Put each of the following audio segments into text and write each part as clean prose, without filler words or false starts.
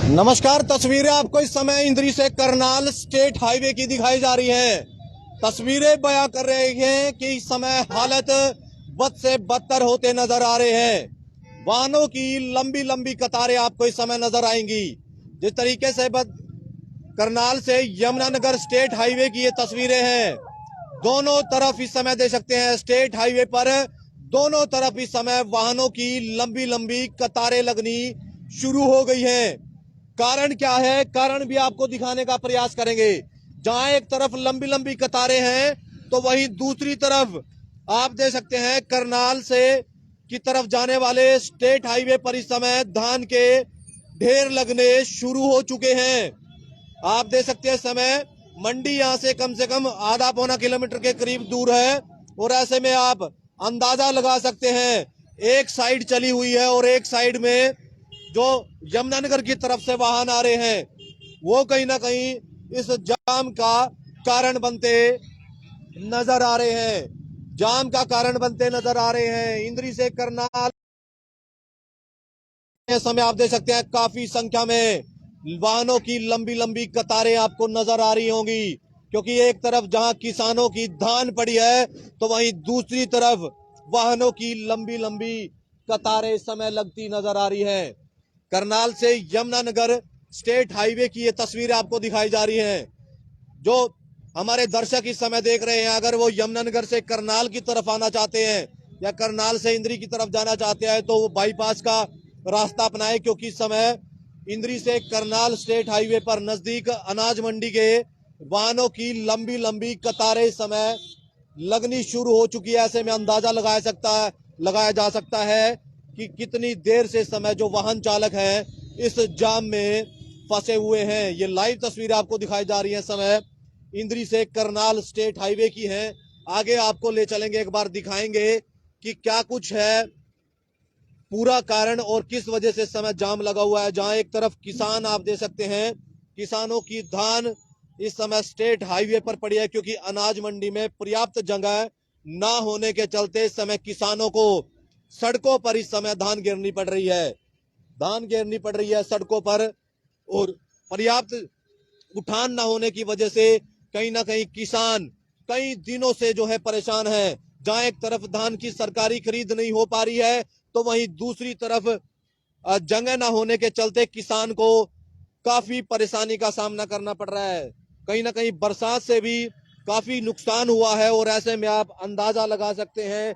नमस्कार। तस्वीरें आपको इस समय इंद्री से करनाल स्टेट हाईवे की दिखाई जा रही है। तस्वीरें बयां कर रहे हैं कि इस समय हालत बद से बदतर होते नजर आ रहे हैं। वाहनों की लंबी लंबी कतारें आपको इस समय नजर आएंगी। जिस तरीके से करनाल से यमुनानगर स्टेट हाईवे की ये तस्वीरें हैं, दोनों तरफ इस समय देख सकते हैं स्टेट हाईवे पर दोनों तरफ इस समय वाहनों की लंबी लंबी कतारें लगनी शुरू हो गई हैं। कारण क्या है, कारण भी आपको दिखाने का प्रयास करेंगे। जहां एक तरफ लंबी लंबी कतारें हैं तो वहीं दूसरी तरफ आप देख सकते हैं करनाल से की तरफ जाने वाले स्टेट हाईवे पर इस समय धान के ढेर लगने शुरू हो चुके हैं। आप देख सकते हैं समय मंडी यहां से कम आधा पौना किलोमीटर के करीब दूर है और ऐसे में आप अंदाजा लगा सकते हैं एक साइड चली हुई है और एक साइड में जो यमुनानगर की तरफ से वाहन आ रहे हैं वो कहीं ना कहीं इस जाम का कारण बनते नजर आ रहे हैं। जाम का कारण बनते नजर आ रहे हैं। इंद्री से करनाल समय आप देख सकते हैं काफी संख्या में वाहनों की लंबी लंबी कतारें आपको नजर आ रही होंगी, क्योंकि एक तरफ जहां किसानों की धान पड़ी है तो वहीं दूसरी तरफ वाहनों की लंबी लंबी कतारें इस समय लगती नजर आ रही है। करनाल से यमुनानगर स्टेट हाईवे की ये तस्वीरें आपको दिखाई जा रही हैं। जो हमारे दर्शक इस समय देख रहे हैं, अगर वो यमुनानगर से करनाल की तरफ आना चाहते हैं या करनाल से इंद्री की तरफ जाना चाहते हैं तो वो बाईपास का रास्ता अपनाएं, क्योंकि इस समय इंद्री से करनाल स्टेट हाईवे पर नजदीक अनाज मंडी के वाहनों की लंबी लंबी कतारें इस समय लगनी शुरू हो चुकी है। ऐसे में अंदाजा लगाया जा सकता है कि कितनी देर से समय जो वाहन चालक हैं इस जाम में फंसे हुए हैं। ये लाइव तस्वीरें आपको दिखाई जा रही हैं समय इंद्री से करनाल स्टेट हाईवे की हैं। आगे आपको ले चलेंगे, एक बार दिखाएंगे कि क्या कुछ है पूरा कारण और किस वजह से समय जाम लगा हुआ है। जहां एक तरफ किसान आप देख सकते हैं, किसानों की धान इस समय स्टेट हाईवे पर पड़ी है, क्योंकि अनाज मंडी में पर्याप्त जगह ना होने के चलते इस समय किसानों को सड़कों पर इस समय धान गिरनी पड़ रही है। धान गिरनी पड़ रही है सड़कों पर और पर्याप्त उठान ना होने की वजह से कहीं ना कहीं किसान कई दिनों से जो है परेशान है। जहां एक तरफ धान की सरकारी खरीद नहीं हो पा रही है तो वहीं दूसरी तरफ जगह ना होने के चलते किसान को काफी परेशानी का सामना करना पड़ रहा है। कहीं ना कहीं बरसात से भी काफी नुकसान हुआ है और ऐसे में आप अंदाजा लगा सकते हैं।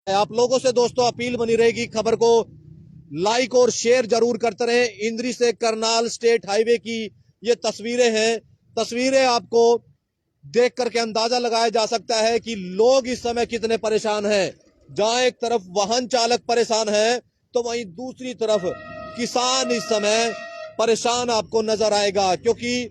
आप लोगों से दोस्तों अपील बनी रहेगी, खबर को लाइक और शेयर जरूर करते रहे। इंद्री से करनाल स्टेट हाईवे की ये तस्वीरें हैं। तस्वीरें आपको देख करके अंदाजा लगाया जा सकता है कि लोग इस समय कितने परेशान हैं। जहां एक तरफ वाहन चालक परेशान है तो वहीं दूसरी तरफ किसान इस समय परेशान आपको नजर आएगा, क्योंकि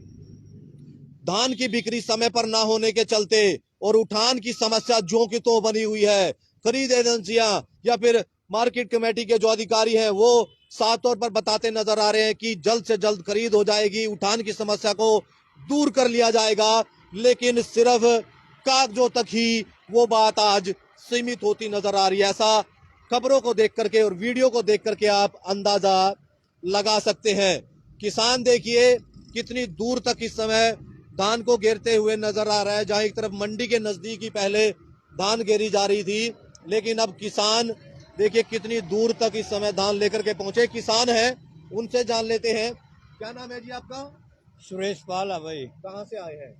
धान की बिक्री समय पर ना होने के चलते और उठान की समस्या ज्यों की त्यों बनी हुई है। खरीद एजेंसियां या फिर मार्केट कमेटी के जो अधिकारी हैं वो साफ तौर पर बताते नजर आ रहे हैं कि जल्द से जल्द खरीद हो जाएगी, उठान की समस्या को दूर कर लिया जाएगा, लेकिन सिर्फ कागजों तक ही वो बात आज सीमित होती नजर आ रही है। ऐसा खबरों को देख करके और वीडियो को देख करके आप अंदाजा लगा सकते हैं। किसान देखिए कितनी दूर तक इस समय धान को घेरते हुए नजर आ रहा है। जहां एक तरफ मंडी के नजदीक ही पहले धान घेरी जा रही थी, लेकिन अब किसान देखिए कितनी दूर तक इस समय धान लेकर के पहुंचे। किसान है, उनसे जान लेते हैं। क्या नाम है जी आपका? सुरेश पाल है भाई। कहाँ से आए हैं?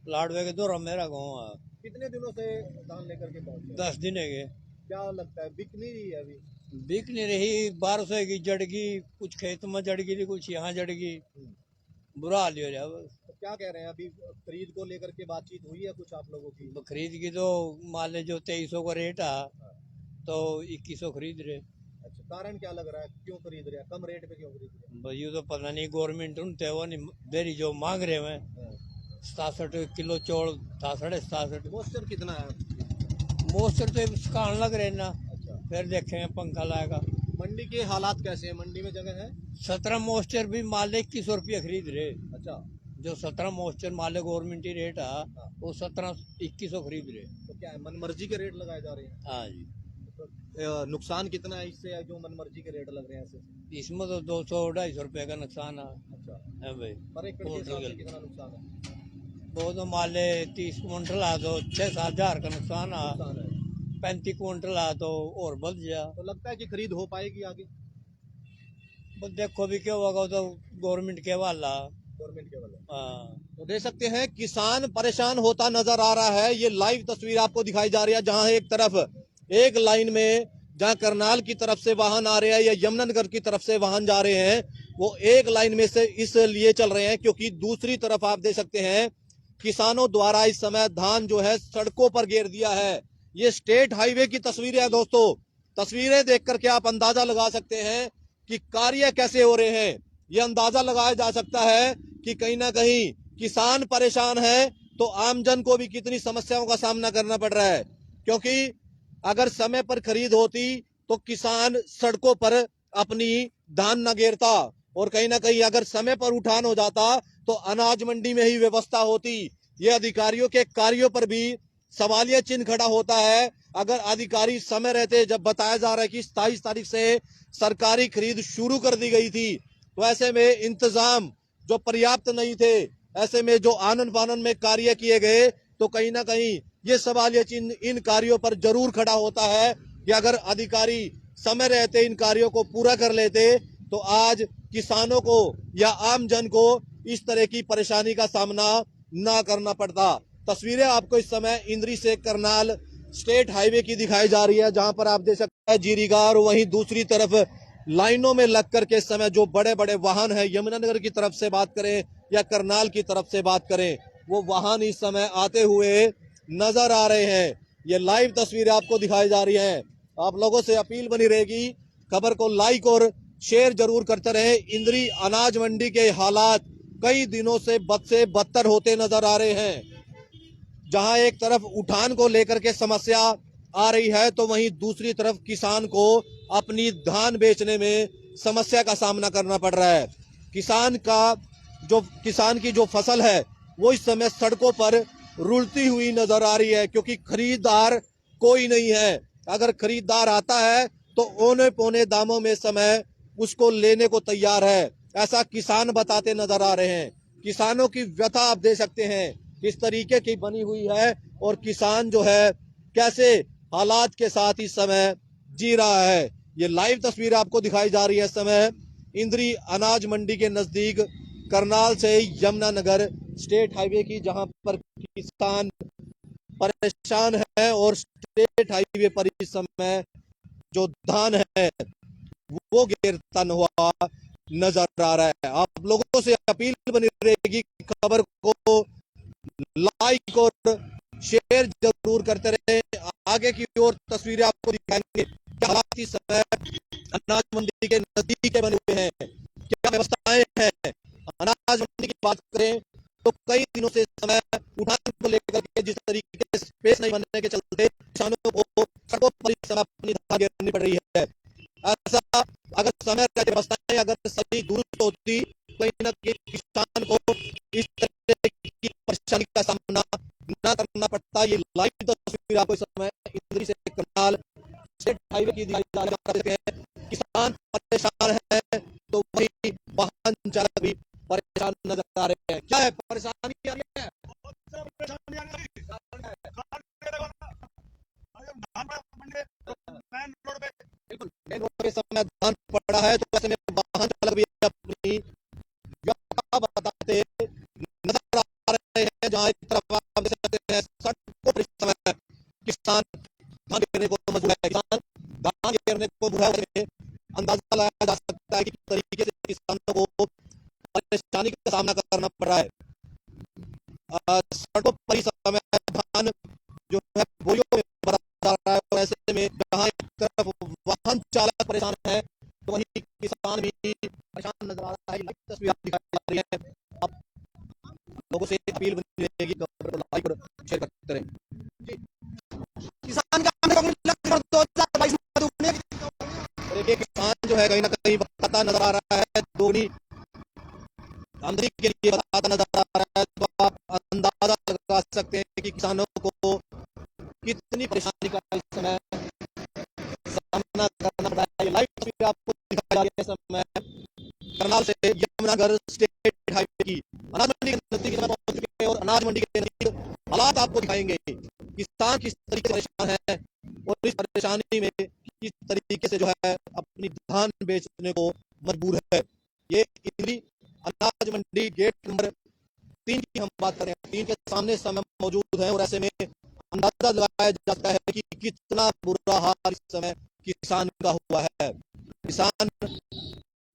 लाडवे के दौरा मेरा गाँव है। कितने दिनों से धान लेकर के पहुंचे? 10 दिन है गए। क्या लगता है बिक नहीं रही है अभी? बिक नहीं रही, बारिश होगी जड़गी, कुछ खेत में जड़गी थी, कुछ यहाँ जड़गी, बुरा हाल हो रहा बस। तो क्या कह रहे हैं, अभी खरीद को लेकर के बातचीत हुई है कुछ आप लोगों की? खरीद की तो मान ले जो 2300 का रेट है तो 2100 खरीद रहे। अच्छा, कारण क्या लग रहा है, क्यों खरीद रहे हैं, कम रेट पे क्यों खरीद रहे भाई ये तो पता नहीं, गवर्नमेंट उनते वो नहीं बेरी जो मांग रहे हैं। हैं? 67 किलो चौड़ था, 67.5। मॉइस्चर कितना है? मोस्टर तो सुखाने लग रहे ना, अच्छा, फिर देखेंगे पंखा लाएगा। मंडी के हालात कैसे हैं? मंडी में जगह है? 17 मोस्टर भी मान ले 2100 रुपया खरीद रहे। अच्छा, जो 17 मोस्टर मान ले गवर्नमेंट रेट है हाँ। वो 17 2100 खरीद रहे। तो क्या है, मन मर्जी के रेट लगाए जा रहे हैं? हाँ जी। तो नुकसान कितना है इससे, जो मनमर्जी के रेट लग रहे हैं ऐसे? इसमें तो 200-250 रुपए का नुकसान अच्छा, है भाई। पर एकड़ के हिसाब से कुंटल कितना नुकसान है? वो तो मान ले 30 कुंटल आ तो 6-7 हजार का नुकसान आ, नुकसान है। 35 कुंटल आ तो और बढ़ जा। तो लगता है कि खरीद हो पाएगी आगे? बस देखो भी क्या होगा, वो तो गवर्नमेंट के वाला। गवर्नमेंट के वाले हाँ। तो देख सकते हैं किसान परेशान होता नजर आ रहा है। ये लाइव तस्वीर आपको दिखाई जा रही है, जहां एक तरफ एक लाइन में जहां करनाल की तरफ से वाहन आ रहे हैं या यमुनानगर की तरफ से वाहन जा रहे हैं, वो एक लाइन में से इसलिए चल रहे हैं क्योंकि दूसरी तरफ आप देख सकते हैं किसानों द्वारा इस समय धान जो है सड़कों पर घेर दिया है। ये स्टेट हाईवे की तस्वीरें हैं दोस्तों। तस्वीरें देख करके आप अंदाजा लगा सकते हैं कि कार्य कैसे हो रहे हैं। ये अंदाजा लगाया जा सकता है कि कहीं ना कहीं किसान परेशान है तो आमजन को भी कितनी समस्याओं का सामना करना पड़ रहा है, क्योंकि अगर समय पर खरीद होती तो किसान सड़कों पर अपनी धान न गिरता, और कहीं ना कहीं अगर समय पर उठान हो जाता तो अनाज मंडी में ही व्यवस्था होती। ये अधिकारियों के कार्यों पर भी सवालिया चिन्ह खड़ा होता है। अगर अधिकारी समय रहते, जब बताया जा रहा है कि 27 तारीख से सरकारी खरीद शुरू कर दी गई थी, तो ऐसे में इंतजाम जो पर्याप्त नहीं थे, ऐसे में जो आनन फानन में कार्य किए गए, तो कहीं ना कहीं ये सवालिया चिन्ह इन कार्यों पर जरूर खड़ा होता है कि अगर अधिकारी समय रहते इन कार्यों को पूरा कर लेते तो आज किसानों को या आम जन को इस तरह की परेशानी का सामना ना करना पड़ता। तस्वीरें आपको इस समय इंद्री से करनाल स्टेट हाईवे की दिखाई जा रही है, जहां पर आप देख सकते हैं जीरीगार, वहीं दूसरी तरफ लाइनों में लग करके इस समय जो बड़े बड़े वाहन है, यमुनानगर की तरफ से बात करें या करनाल की तरफ से बात करें, वो वाहन इस समय आते हुए नजर आ रहे हैं। ये लाइव तस्वीरें आपको दिखाई जा रही हैं। आप लोगों से अपील बनी रहेगी, खबर को लाइक और शेयर जरूर करते रहे। इंद्री अनाज मंडी के हालात कई दिनों से बद से बदतर होते नजर आ रहे हैं। जहां एक तरफ उठान को लेकर के समस्या आ रही है, तो वहीं दूसरी तरफ किसान को अपनी धान बेचने में समस्या का सामना करना पड़ रहा है। किसान की जो फसल है वो इस समय सड़कों पर रुलती हुई नजर आ रही है, क्योंकि खरीदार कोई नहीं है। अगर खरीदार आता है तो औने पौने दामों में समय उसको लेने को तैयार है, ऐसा किसान बताते नजर आ रहे हैं। किसानों की व्यथा आप दे सकते हैं किस तरीके की बनी हुई है, और किसान जो है कैसे हालात के साथ इस समय जी रहा है। ये लाइव तस्वीर आपको दिखाई जा रही है इस समय इंद्री अनाज मंडी के नजदीक करनाल से यमुनानगर स्टेट हाईवे की, जहां पर किसान परेशान है और स्टेट हाईवे पर इस समय जो धान है वो गिरता हुआ नजर आ रहा है। आप लोगों से अपील बनी रहेगी, खबर को लाइक और शेयर जरूर करते रहे। आगे की ओर तस्वीरें आपको दिखाएंगे क्या हालात इस समय अनाज मंडी के नजदीक बने हुए हैं, क्या व्यवस्थाएं हैं। अनाज मंडी की बात करें तो कई दिनों से समय उठान को लेकर के जिस तरीके से स्पेस नहीं बनने के चलते किसानों को सड़कों पर इस समय अपनी धान गिरनी पड़ रही है। ऐसा अगर समय व्यवस्थाएं अगर सही दुरुस्त होती तो कहीं ना कहीं किसान को इस तरह की परेशानी का सामना न करना पड़ता। ये लाइव तस्वीर आपको इस समय इंद्री से करनाल स्टेट हाईवे की दिखाई जा रही है। किसान परेशान है तो वही वाहन चालक भी परेशान नजर आ रहे हैं। क्या है परेशानी आ रही है? बिल्कुल मेन रोड पे समय धान पड़ा है, तो ऐसे में वाहन चालक भी अपनी व्यथा बताते नजर आ रहे हैं। जहां एक तरफ आप देख सकते हैं सड़कों पर इस समय किसान धान गिरने को मजबूर है। किसान धान गिरने को बुरा है, अंदाजा लगाया जा सकता है कि किस तरीके से किसानों को परेशानी का सामना करना पड़ रहा है। सड़कों पर इस समय धान जो है बोरियों में भरा जा रहा है, और ऐसे में जहां एक तरफ वाहन चालक परेशान है तो वहीं किसान भी परेशान नजर आ रहा है। लाइव तस्वीर दिखाई जा रही है। आप लोगों से अपील बनी रहेगी, खबर को लाइक और शेयर करते रहें। किसान का 2022 देखिए किसान जो है कहीं ना कहीं बताता नजर आ रहा है, दोगुनी आमदनी के लिए बताता नजर आ रहा है। तो आप अंदाजा लगा सकते हैं कि किसानों को कितनी परेशानी का इस समय रही है इस समय करनाल से यमुनानगर स्टेट हाईवे की। अनाज मंडी के नजदीक में पहुंच चुके हैं और अनाज मंडी के नजदीक हालात आपको दिखाएंगे। किसान किस तरीके से परेशान है और इस परेशानी में किस तरीके से जो है अपनी धान बेचने को मजबूर है। ये इंद्री अनाज मंडी गेट नंबर 3 की हम बात करें, 3 के सामने समय मौजूद है और ऐसे में अंदाजा लगाया जाता है कि कितना बुरा हाल इस समय किसान का हुआ है। किसान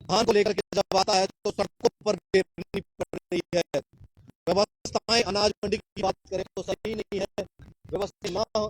धान को लेकर के जब आता है तो सड़कों पर गिरनी पड़ रही है। व्यवस्थाएं अनाज मंडी की बात करें तो सही नहीं है, व्यवस्था न